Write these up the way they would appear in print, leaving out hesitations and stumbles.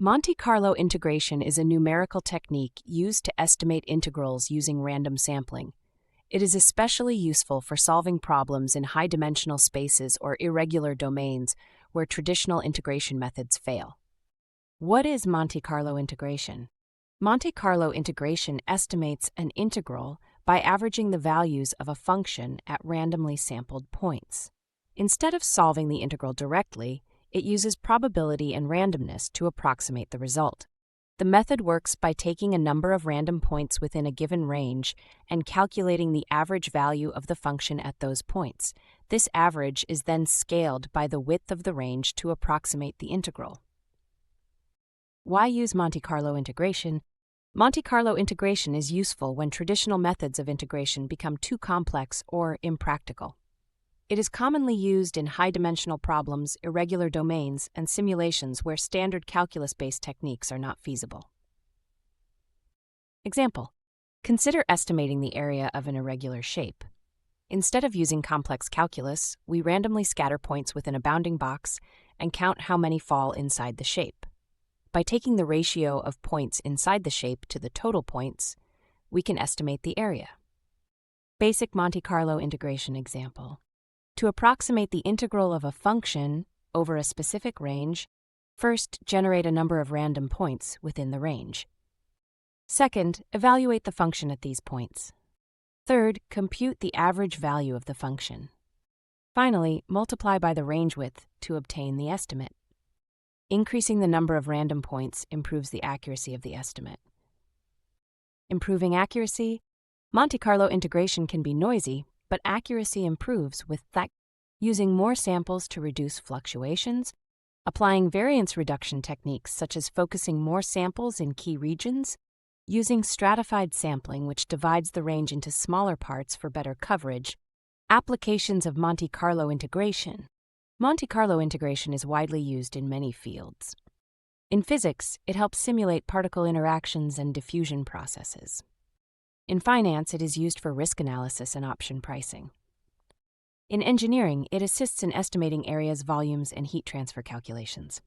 Monte Carlo integration is a numerical technique used to estimate integrals using random sampling. It is especially useful for solving problems in high-dimensional spaces or irregular domains where traditional integration methods fail. What is Monte Carlo integration? Monte Carlo integration estimates an integral by averaging the values of a function at randomly sampled points. Instead of solving the integral directly, it uses probability and randomness to approximate the result. The method works by taking a number of random points within a given range and calculating the average value of the function at those points. This average is then scaled by the width of the range to approximate the integral. Why use Monte Carlo integration? Monte Carlo integration is useful when traditional methods of integration become too complex or impractical. It is commonly used in high-dimensional problems, irregular domains, and simulations where standard calculus-based techniques are not feasible. Example: consider estimating the area of an irregular shape. Instead of using complex calculus, we randomly scatter points within a bounding box and count how many fall inside the shape. By taking the ratio of points inside the shape to the total points, we can estimate the area. Basic Monte Carlo integration example. To approximate the integral of a function over a specific range, first generate a number of random points within the range. Second, evaluate the function at these points. Third, compute the average value of the function. Finally, multiply by the range width to obtain the estimate. Increasing the number of random points improves the accuracy of the estimate. Improving accuracy? Monte Carlo integration can be noisy, but accuracy improves with that. Using more samples to reduce fluctuations, applying variance reduction techniques such as focusing more samples in key regions, using stratified sampling which divides the range into smaller parts for better coverage, applications of Monte Carlo integration. Monte Carlo integration is widely used in many fields. In physics, it helps simulate particle interactions and diffusion processes. In finance, it is used for risk analysis and option pricing. In engineering, it assists in estimating areas, volumes, and heat transfer calculations.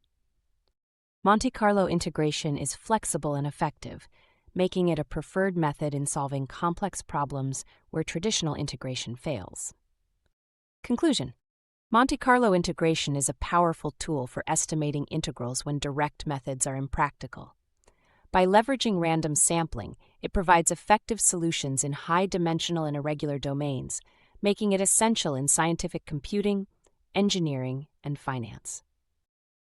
Monte Carlo integration is flexible and effective, making it a preferred method in solving complex problems where traditional integration fails. Conclusion: Monte Carlo integration is a powerful tool for estimating integrals when direct methods are impractical. By leveraging random sampling, it provides effective solutions in high-dimensional and irregular domains, making it essential in scientific computing, engineering, and finance.